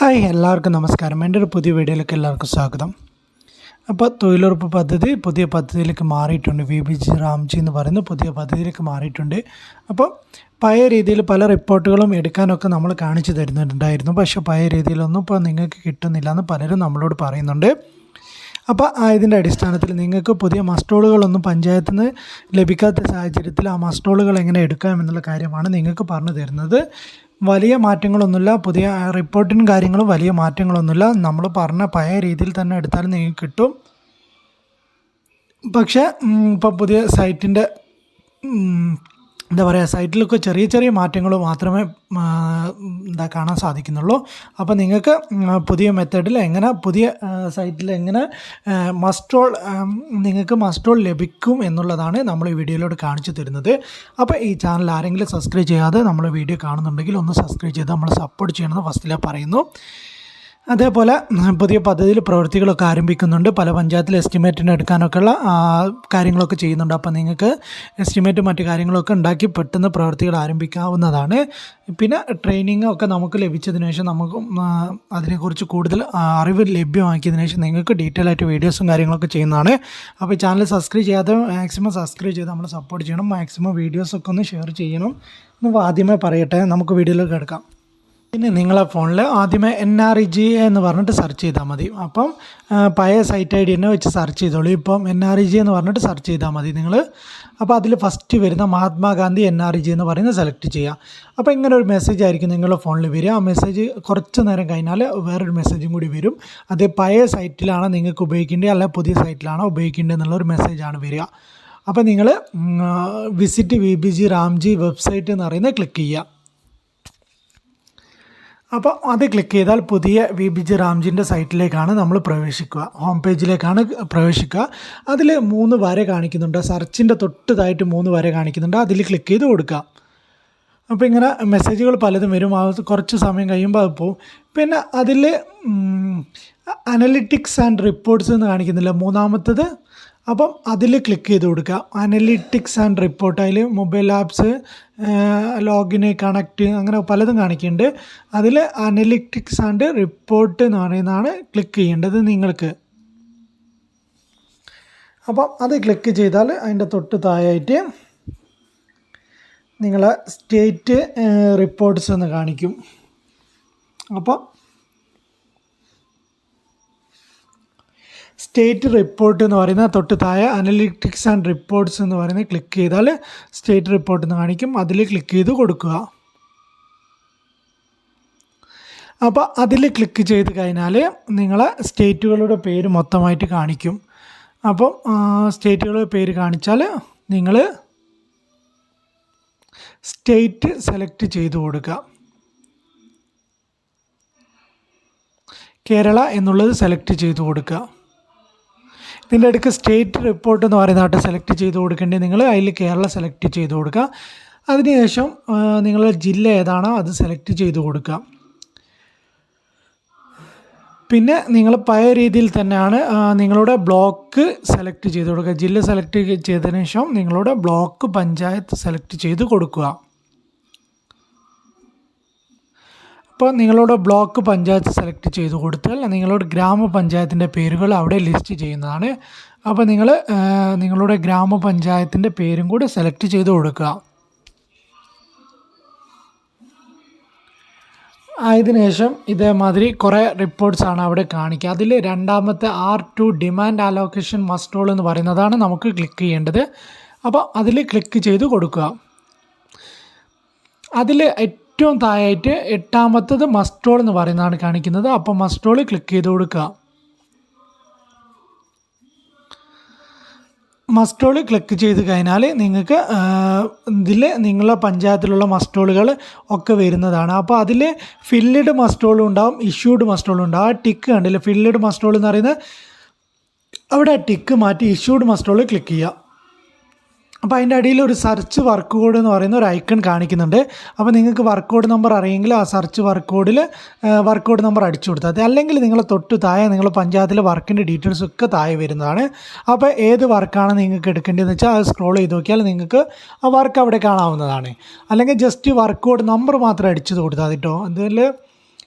Hi എല്ലാവർക്കും നമസ്കാരം. എൻ്റെ ഒരു പുതിയ വീഡിയോയിലേക്ക് എല്ലാവർക്കും സ്വാഗതം. അപ്പോൾ തൊഴിലുറപ്പ് പദ്ധതി പുതിയ പദ്ധതിയിലേക്ക് മാറിയിട്ടുണ്ട്. VBG രാംജി എന്ന് പറയുന്ന പുതിയ പദ്ധതിയിലേക്ക് മാറിയിട്ടുണ്ട്. അപ്പോൾ പഴയ രീതിയിൽ പല റിപ്പോർട്ടുകളും എടുക്കാനൊക്കെ നമ്മൾ കാണിച്ചു തരുന്നുണ്ടായിരുന്നു. പക്ഷേ പഴയ രീതിയിലൊന്നും ഇപ്പോൾ നിങ്ങൾക്ക് കിട്ടുന്നില്ല എന്ന് പലരും നമ്മളോട് പറയുന്നുണ്ട്. അപ്പോൾ ഇതിൻ്റെ അടിസ്ഥാനത്തിൽ നിങ്ങൾക്ക് പുതിയ മസ്റ്റോളുകളൊന്നും പഞ്ചായത്തിൽ നിന്ന് ലഭിക്കാത്ത സാഹചര്യത്തിൽ ആ മസ്റ്റോളുകൾ എങ്ങനെ എടുക്കാമെന്നുള്ള കാര്യമാണ് നിങ്ങൾക്ക് പറഞ്ഞു തരുന്നത്. വലിയ മാറ്റങ്ങളൊന്നുമില്ല, പുതിയ റിപ്പോർട്ടിനും കാര്യങ്ങളും വലിയ മാറ്റങ്ങളൊന്നുമില്ല. നമ്മൾ പറഞ്ഞ പഴയ രീതിയിൽ തന്നെ എടുത്താലും നിങ്ങൾക്ക് കിട്ടും. പക്ഷേ ഇപ്പോൾ പുതിയ സൈറ്റിൻ്റെ സൈറ്റിലൊക്കെ ചെറിയ ചെറിയ മാറ്റങ്ങൾ മാത്രമേ കാണാൻ സാധിക്കുന്നുള്ളൂ. അപ്പോൾ നിങ്ങൾക്ക് പുതിയ മെത്തേഡിൽ എങ്ങനെ പുതിയ സൈറ്റിൽ എങ്ങനെ നിങ്ങൾക്ക് മസ്റ്റോൾ ലഭിക്കും എന്നുള്ളതാണ് നമ്മൾ ഈ വീഡിയോയിലൂടെ കാണിച്ചു തരുന്നത്. അപ്പോൾ ഈ ചാനൽ ആരെങ്കിലും സബ്സ്ക്രൈബ് ചെയ്യാതെ നമ്മൾ വീഡിയോ കാണുന്നുണ്ടെങ്കിൽ ഒന്ന് സബ്സ്ക്രൈബ് ചെയ്ത് നമ്മൾ സപ്പോർട്ട് ചെയ്യണമെന്ന് ഫസ്റ്റിലെ പറയുന്നു. അതേപോലെ പുതിയ പദ്ധതിയിൽ പ്രവൃത്തികളൊക്കെ ആരംഭിക്കുന്നുണ്ട്. പല പഞ്ചായത്തിൽ എസ്റ്റിമേറ്റിന് എടുക്കാനൊക്കെയുള്ള കാര്യങ്ങളൊക്കെ ചെയ്യുന്നുണ്ട്. അപ്പോൾ നിങ്ങൾക്ക് എസ്റ്റിമേറ്റ് മറ്റു കാര്യങ്ങളൊക്കെ ഉണ്ടാക്കി പെട്ടെന്ന് പ്രവൃത്തികൾ ആരംഭിക്കാവുന്നതാണ്. പിന്നെ ട്രെയിനിങ് ഒക്കെ നമുക്ക് ലഭിച്ചതിന് ശേഷം നമുക്ക് അതിനെക്കുറിച്ച് കൂടുതൽ അറിവ് ലഭ്യമാക്കിയതിനു ശേഷം നിങ്ങൾക്ക് ഡീറ്റെയിൽ ആയിട്ട് വീഡിയോസും കാര്യങ്ങളൊക്കെ ചെയ്യുന്നതാണ്. അപ്പോൾ ഈ ചാനൽ സബ്സ്ക്രൈബ് ചെയ്യാതെ മാക്സിമം സബ്സ്ക്രൈബ് ചെയ്ത് നമ്മൾ സപ്പോർട്ട് ചെയ്യണം. മാക്സിമം വീഡിയോസൊക്കെ ഒന്ന് ഷെയർ ചെയ്യണം എന്ന് ആദ്യമേ പറയട്ടെ. നമുക്ക് വീഡിയോയിലേക്ക് കിടക്കാം. പിന്നെ നിങ്ങളെ ഫോണിൽ ആദ്യമേ NREGA എന്ന് പറഞ്ഞിട്ട് സെർച്ച് ചെയ്താൽ മതി. അപ്പം പഴയ സൈറ്റ് ID തന്നെ വെച്ച് സെർച്ച് ചെയ്തോളൂ. ഇപ്പം NREGA എന്ന് പറഞ്ഞിട്ട് സെർച്ച് ചെയ്താൽ മതി നിങ്ങൾ. അപ്പോൾ അതിൽ ഫസ്റ്റ് വരുന്ന മഹാത്മാഗാന്ധി NREGA എന്ന് പറയുന്നത് സെലക്ട് ചെയ്യുക. അപ്പോൾ ഇങ്ങനെ ഒരു മെസ്സേജ് ആയിരിക്കും നിങ്ങളുടെ ഫോണിൽ വരിക. ആ മെസ്സേജ് കുറച്ച് നേരം കഴിഞ്ഞാൽ വേറൊരു മെസ്സേജും കൂടി വരും. അത് പഴയ സൈറ്റിലാണ് നിങ്ങൾക്ക് ഉപയോഗിക്കേണ്ടത് അല്ല പുതിയ സൈറ്റിലാണോ ഉപയോഗിക്കേണ്ടത് എന്നുള്ളൊരു മെസ്സേജാണ് വരിക. അപ്പോൾ നിങ്ങൾ വിസിറ്റ് VBG രാംജി വെബ്സൈറ്റ് എന്ന് പറയുന്നത് ക്ലിക്ക് ചെയ്യുക. അപ്പോൾ അത് ക്ലിക്ക് ചെയ്താൽ പുതിയ VBG രാംജിൻ്റെ സൈറ്റിലേക്കാണ് നമ്മൾ പ്രവേശിക്കുക. ഹോം പേജിലേക്കാണ് പ്രവേശിക്കുക. അതിൽ 3 വര കാണിക്കുന്നുണ്ട്. സെർച്ചിൻ്റെ തൊട്ടതായിട്ട് 3 വര കാണിക്കുന്നുണ്ട്. അതിൽ ക്ലിക്ക് ചെയ്ത് കൊടുക്കുക. അപ്പോൾ ഇങ്ങനെ മെസ്സേജുകൾ പലതും വരും. കുറച്ച് സമയം കഴിയുമ്പോൾ അത് പോവും. പിന്നെ അതിൽ അനലിറ്റിക്സ് ആൻഡ് റിപ്പോർട്ട്സ് എന്ന് കാണിക്കുന്നില്ല മൂന്നാമത്തത്. അപ്പം അതിൽ ക്ലിക്ക് ചെയ്ത് കൊടുക്കുക. അനലിറ്റിക്സ് ആൻഡ് റിപ്പോർട്ട്, അതിൽ മൊബൈൽ ആപ്സ്, ലോഗിന്, കണക്റ്റ്, അങ്ങനെ പലതും കാണിക്കുന്നുണ്ട്. അതിൽ അനലിറ്റിക്സ് ആൻഡ് റിപ്പോർട്ട് എന്ന് പറയുന്നതാണ് ക്ലിക്ക് ചെയ്യേണ്ടത് നിങ്ങൾക്ക്. അപ്പം അത് ക്ലിക്ക് ചെയ്താൽ അതിൻ്റെ തൊട്ട് താഴെയായിട്ട് നിങ്ങളെ സ്റ്റേറ്റ് റിപ്പോർട്ട്സ് എന്ന് കാണിക്കും. അപ്പോൾ സ്റ്റേറ്റ് റിപ്പോർട്ട് എന്ന് പറയുന്നത് തൊട്ട് താഴെ അനലിറ്റിക്സ് ആൻഡ് റിപ്പോർട്ട്സ് എന്ന് പറയുന്നത് ക്ലിക്ക് ചെയ്താൽ സ്റ്റേറ്റ് റിപ്പോർട്ട് എന്ന് കാണിക്കും. അതിൽ ക്ലിക്ക് ചെയ്ത് കൊടുക്കുക. അപ്പോൾ അതിൽ ക്ലിക്ക് ചെയ്ത് കഴിഞ്ഞാൽ നിങ്ങളെ സ്റ്റേറ്റുകളുടെ പേര് മൊത്തമായിട്ട് കാണിക്കും. അപ്പം സ്റ്റേറ്റുകളുടെ പേര് കാണിച്ചാൽ നിങ്ങൾ സ്റ്റേറ്റ് സെലക്ട് ചെയ്ത് കൊടുക്കുക. കേരള എന്നുള്ളത് സെലക്ട് ചെയ്ത് കൊടുക്കുക. ഇതിൻ്റെ ഇടയ്ക്ക് സ്റ്റേറ്റ് റിപ്പോർട്ട് എന്ന് പറയുന്നതായിട്ട് സെലക്ട് ചെയ്ത് കൊടുക്കേണ്ടത് നിങ്ങൾ അതിൽ കേരള സെലക്ട് ചെയ്ത് കൊടുക്കുക. അതിനുശേഷം നിങ്ങളുടെ ജില്ല ഏതാണോ അത് സെലക്ട് ചെയ്ത് കൊടുക്കുക. പിന്നെ നിങ്ങൾ പഴയ രീതിയിൽ തന്നെയാണ് നിങ്ങളുടെ ബ്ലോക്ക് സെലക്ട് ചെയ്ത് കൊടുക്കുക. ജില്ല സെലക്ട് ചെയ്തതിന് ശേഷം നിങ്ങളുടെ ബ്ലോക്ക് പഞ്ചായത്ത് സെലക്ട് ചെയ്ത് കൊടുക്കുക. അപ്പോൾ നിങ്ങളുടെ ബ്ലോക്ക് പഞ്ചായത്ത് സെലക്ട് ചെയ്ത് കൊടുത്താൽ നിങ്ങളുടെ ഗ്രാമപഞ്ചായത്തിൻ്റെ പേരുകൾ അവിടെ ലിസ്റ്റ് ചെയ്യുന്നതാണ്. അപ്പോൾ നിങ്ങൾ നിങ്ങളുടെ ഗ്രാമപഞ്ചായത്തിൻ്റെ പേരും കൂടെ സെലക്ട് ചെയ്ത് കൊടുക്കുക. അതിനുശേഷം ഇതേമാതിരി കുറേ റിപ്പോർട്ട്സാണ് അവിടെ കാണിക്കുക. അതിൽ രണ്ടാമത്തെ R2 ഡിമാൻഡ് അലോക്കേഷൻ മസ്റ്റോൾ എന്ന് പറയുന്നതാണ് നമുക്ക് ക്ലിക്ക് ചെയ്യേണ്ടത്. അപ്പോൾ അതിൽ ക്ലിക്ക് ചെയ്ത് കൊടുക്കുക. അതിൽ ഏറ്റവും താഴെയായിട്ട് 8ാമത്തത് മസ്റ്റോൾ എന്ന് പറയുന്നതാണ് കാണിക്കുന്നത്. അപ്പോൾ മസ്റ്റോൾ ക്ലിക്ക് ചെയ്ത് കൊടുക്കുക. മസ്റ്റോൾ ക്ലിക്ക് ചെയ്ത് കഴിഞ്ഞാൽ നിങ്ങൾക്ക് ഇതിൽ നിങ്ങളുടെ പഞ്ചായത്തിലുള്ള മസ്റ്റോളുകൾ ഒക്കെ വരുന്നതാണ്. അപ്പോൾ അതിൽ ഫില്ലിഡ് മസ്റ്റോളും ഉണ്ടാവും, ഇഷ്യൂഡ് മസ്റ്റോളും ഉണ്ടാവും. ആ ടിക്ക് കണ്ടില്ല, ഫില്ലിഡ് മസ്റ്റോൾ എന്ന് പറയുന്നത് അവിടെ ടിക്ക് മാറ്റി ഇഷ്യൂഡ് മസ്റ്റോൾ ക്ലിക്ക് ചെയ്യുക. അപ്പോൾ അതിൻ്റെ അടിയിൽ ഒരു സെർച്ച് വർക്ക് കോഡ് എന്ന് പറയുന്ന ഒരു ഐക്കൺ കാണിക്കുന്നുണ്ട്. അപ്പോൾ നിങ്ങൾക്ക് വർക്ക് കോഡ് നമ്പർ അറിയെങ്കിൽ ആ സെർച്ച് വർക്ക് കോഡിൽ വർക്ക് കോഡ് നമ്പർ അടിച്ചു കൊടുത്താൽ മതി. അല്ലെങ്കിൽ നിങ്ങൾ തൊട്ട് താഴെ നിങ്ങൾ പഞ്ചായത്തിലെ വർക്കിൻ്റെ ഡീറ്റെയിൽസ് ഒക്കെ താഴെ വരുന്നതാണ്. അപ്പോൾ ഏത് വർക്കാണ് നിങ്ങൾക്ക് എടുക്കേണ്ടതെന്ന് വെച്ചാൽ അത് സ്ക്രോൾ ചെയ്ത് നോക്കിയാൽ നിങ്ങൾക്ക് ആ വർക്ക് അവിടെ കാണാവുന്നതാണ്. അല്ലെങ്കിൽ ജസ്റ്റ് വർക്ക് കോഡ് നമ്പർ മാത്രം അടിച്ചു കൊടുത്താൽ മതി കേട്ടോ. അതിൽ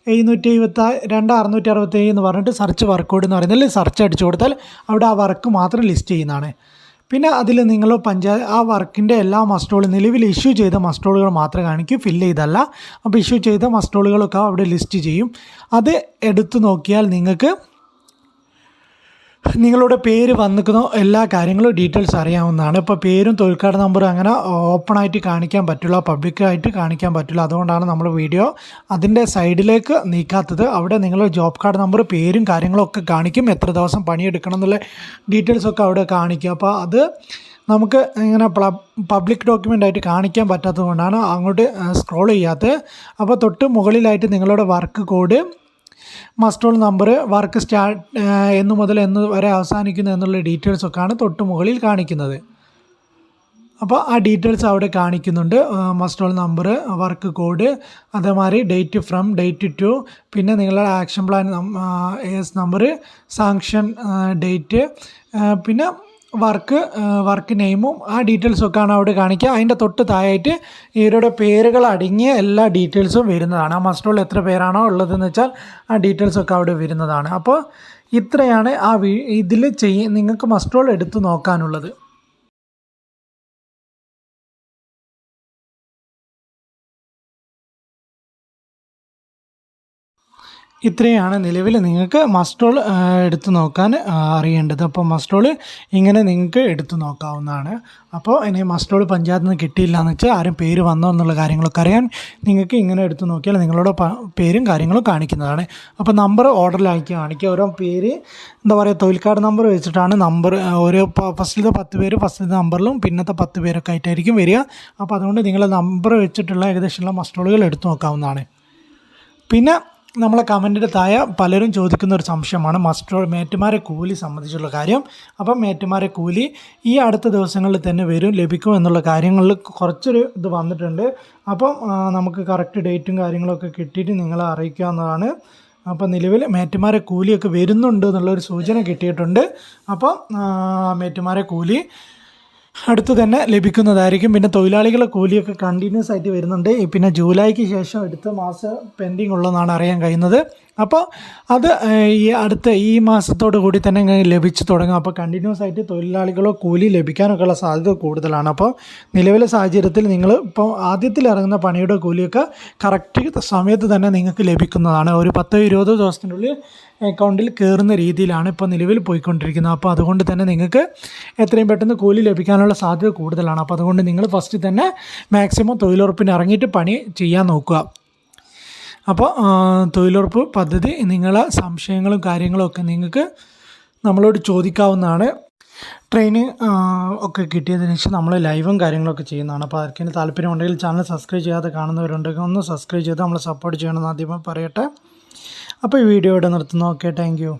772,667 എന്ന് പറഞ്ഞിട്ട് സെർച്ച് വർക്ക് കോഡ് എന്ന് പറയുന്നതിൽ സെർച്ച് അടിച്ചു കൊടുത്താൽ അവിടെ ആ വർക്ക് മാത്രം ലിസ്റ്റ് ചെയ്യുന്നതാണ്. പിന്നെ അതിൽ നിങ്ങൾ ആ വർക്കിൻ്റെ എല്ലാ മസ്റ്റോളും നിലവിൽ ഇഷ്യൂ ചെയ്ത മസ്റ്റോളുകൾ മാത്രമേ കാണിക്കൂ, ഫില്ല് ചെയ്തല്ല. അപ്പോൾ ഇഷ്യൂ ചെയ്ത മസ്റ്റോളുകളൊക്കെ അവിടെ ലിസ്റ്റ് ചെയ്യും. അത് എടുത്തു നോക്കിയാൽ നിങ്ങൾക്ക് നിങ്ങളുടെ പേര് വന്നിരിക്കുന്ന എല്ലാ കാര്യങ്ങളും ഡീറ്റെയിൽസ് അറിയാവുന്നതാണ്. ഇപ്പോൾ പേരും തൊഴിൽ കാർഡ് നമ്പറും അങ്ങനെ ഓപ്പണായിട്ട് കാണിക്കാൻ പറ്റില്ല, പബ്ലിക്കായിട്ട് കാണിക്കാൻ പറ്റില്ല. അതുകൊണ്ടാണ് നമ്മൾ വീഡിയോ അതിൻ്റെ സൈഡിലേക്ക് നീക്കാത്തത്. അവിടെ നിങ്ങളുടെ ജോബ് കാർഡ് നമ്പർ, പേരും കാര്യങ്ങളൊക്കെ കാണിക്കും, എത്ര ദിവസം പണിയെടുക്കണം എന്നുള്ള ഡീറ്റെയിൽസൊക്കെ അവിടെ കാണിക്കും. അപ്പോൾ അത് നമുക്ക് ഇങ്ങനെ പബ്ലിക് ഡോക്യുമെൻ്റ് ആയിട്ട് കാണിക്കാൻ പറ്റാത്തത് കൊണ്ടാണ് അങ്ങോട്ട് സ്ക്രോൾ ചെയ്യാത്തത്. അപ്പോൾ തൊട്ട് മുകളിലായിട്ട് നിങ്ങളുടെ work code, muster roll number, work start എന്ന് മുതൽ എന്ന് വരെ അവസാനിക്കുന്നു എന്നുള്ള ഡീറ്റെയിൽസൊക്കെയാണ് തൊട്ട് മുകളിൽ കാണിക്കുന്നത്. അപ്പോൾ ആ ഡീറ്റെയിൽസ് അവിടെ കാണിക്കുന്നുണ്ട്. മസ്റ്റോൾ നമ്പർ, വർക്ക് കോഡ്, അതേമാതിരി ഡേറ്റ് ഫ്രം, ഡേറ്റ് ടു, പിന്നെ നിങ്ങളുടെ action plan S number, sanction date, പിന്നെ വർക്ക് നെയിമും ആ ഡീറ്റെയിൽസൊക്കെയാണ് അവിടെ കാണിക്കുക. അതിൻ്റെ തൊട്ട് താഴായിട്ട് ഇവരുടെ പേരുകൾ അടങ്ങിയ എല്ലാ ഡീറ്റെയിൽസും വരുന്നതാണ്. ആ മസ്റ്റോളിൽ എത്ര പേരാണോ ഉള്ളതെന്ന് വെച്ചാൽ ആ ഡീറ്റെയിൽസൊക്കെ അവിടെ വരുന്നതാണ്. അപ്പോൾ ഇത്രയാണ് ഇതിൽ നിങ്ങൾക്ക് മസ്റ്റോൾ എടുത്ത് നോക്കാനുള്ളത്. ഇത്രയാണ് നിലവിൽ നിങ്ങൾക്ക് മസ്റ്റോൾ എടുത്തു നോക്കാൻ അറിയേണ്ടത്. അപ്പോൾ മസ്റ്റോൾ ഇങ്ങനെ നിങ്ങൾക്ക് എടുത്തു നോക്കാവുന്നതാണ്. അപ്പോൾ ഇനി മസ്റ്റോൾ പഞ്ചായത്തിൽ നിന്ന് കിട്ടിയില്ല എന്ന് വെച്ചാൽ ആരും പേര് വന്നോ എന്നുള്ള കാര്യങ്ങളൊക്കെ അറിയാൻ നിങ്ങൾക്ക് ഇങ്ങനെ എടുത്തു നോക്കിയാൽ നിങ്ങളുടെ പേരും കാര്യങ്ങളും കാണിക്കുന്നതാണ്. അപ്പോൾ നമ്പർ ഓർഡറിലാക്കി കാണിക്കുക. ഓരോ പേര് എന്താ പറയുക, തൊഴിൽ കാർഡ് നമ്പർ വെച്ചിട്ടാണ് നമ്പർ, ഓരോ ഫസ്റ്റിലത്തെ 10 പേര് ഫസ്റ്റിലത്തെ നമ്പറിലും പിന്നത്തെ 10 പേരൊക്കെ ആയിട്ടായിരിക്കും വരിക. അപ്പോൾ അതുകൊണ്ട് നിങ്ങൾ നമ്പർ വെച്ചിട്ടുള്ള ഏകദേശമുള്ള മസ്റ്റോളുകൾ എടുത്തു നോക്കാവുന്നതാണ്. പിന്നെ നമ്മളെ കമൻറ്റിൻ്റെ താഴെ പലരും ചോദിക്കുന്ന ഒരു സംശയമാണ് മേറ്റുമാരെ കൂലി സംബന്ധിച്ചുള്ള കാര്യം. അപ്പം മേറ്റുമാരെ കൂലി ഈ അടുത്ത ദിവസങ്ങളിൽ തന്നെ ലഭിക്കും എന്നുള്ള കാര്യങ്ങളിൽ കുറച്ചൊരു ഇത് വന്നിട്ടുണ്ട്. അപ്പം നമുക്ക് കറക്റ്റ് ഡേറ്റും കാര്യങ്ങളൊക്കെ കിട്ടിയിട്ട് നിങ്ങളെ അറിയിക്കാവുന്നതാണ്. അപ്പോൾ നിലവിൽ മേറ്റുമാരെ കൂലിയൊക്കെ വരുന്നുണ്ട് എന്നുള്ളൊരു സൂചന കിട്ടിയിട്ടുണ്ട്. അപ്പം മേറ്റുമാരെ കൂലി അടുത്ത് തന്നെ ലഭിക്കുന്നതായിരിക്കും. പിന്നെ തൊഴിലാളികളെ കൂലിയൊക്കെ കണ്ടിന്യൂസ് ആയിട്ട് വരുന്നുണ്ട്. പിന്നെ ജൂലൈക്ക് ശേഷം അടുത്ത മാസം പെൻഡിങ് ഉള്ളതെന്നാണ് അറിയാൻ കഴിയുന്നത്. അപ്പോൾ അത് ഈ മാസത്തോടു കൂടി തന്നെ ലഭിച്ചു തുടങ്ങും. അപ്പോൾ കണ്ടിന്യൂസ് ആയിട്ട് തൊഴിലാളികളോ കൂലി ലഭിക്കാനൊക്കെയുള്ള സാധ്യത കൂടുതലാണ്. അപ്പോൾ നിലവിലെ സാഹചര്യത്തിൽ നിങ്ങൾ ഇപ്പോൾ ആദ്യത്തിൽ ഇറങ്ങുന്ന പണിയുടെ കൂലിയൊക്കെ കറക്റ്റ് സമയത്ത് തന്നെ നിങ്ങൾക്ക് ലഭിക്കുന്നതാണ്. ഒരു 10-20 ദിവസത്തിനുള്ളിൽ അക്കൗണ്ടിൽ കയറുന്ന രീതിയിലാണ് ഇപ്പോൾ നിലവിൽ പോയിക്കൊണ്ടിരിക്കുന്നത്. അപ്പോൾ അതുകൊണ്ട് തന്നെ നിങ്ങൾക്ക് എത്രയും പെട്ടെന്ന് കൂലി ലഭിക്കാനുള്ള സാധ്യത കൂടുതലാണ്. അപ്പോൾ അതുകൊണ്ട് നിങ്ങൾ ഫസ്റ്റ് തന്നെ മാക്സിമം തൊഴിലുറപ്പിന് ഇറങ്ങിയിട്ട് പണി ചെയ്യാൻ നോക്കുക. അപ്പോൾ തൊഴിലുറപ്പ് പദ്ധതി നിങ്ങളെ സംശയങ്ങളും കാര്യങ്ങളും ഒക്കെ നിങ്ങൾക്ക് നമ്മളോട് ചോദിക്കാവുന്നതാണ്. ട്രെയിനിങ് ഒക്കെ കിട്ടിയതിന് ശേഷം നമ്മൾ ലൈവും കാര്യങ്ങളൊക്കെ ചെയ്യുന്നതാണ്. അപ്പോൾ ആർക്കെങ്കിലും താല്പര്യമുണ്ടെങ്കിൽ ചാനൽ സബ്സ്ക്രൈബ് ചെയ്യാതെ കാണുന്നവരുണ്ടെങ്കിൽ ഒന്ന് സബ്സ്ക്രൈബ് ചെയ്ത് നമ്മളെ സപ്പോർട്ട് ചെയ്യണമെന്ന് ആദ്യമേ പറയട്ടെ. അപ്പോൾ ഈ വീഡിയോ ഇവിടെ നിർത്തുന്നു. Okay, thank you.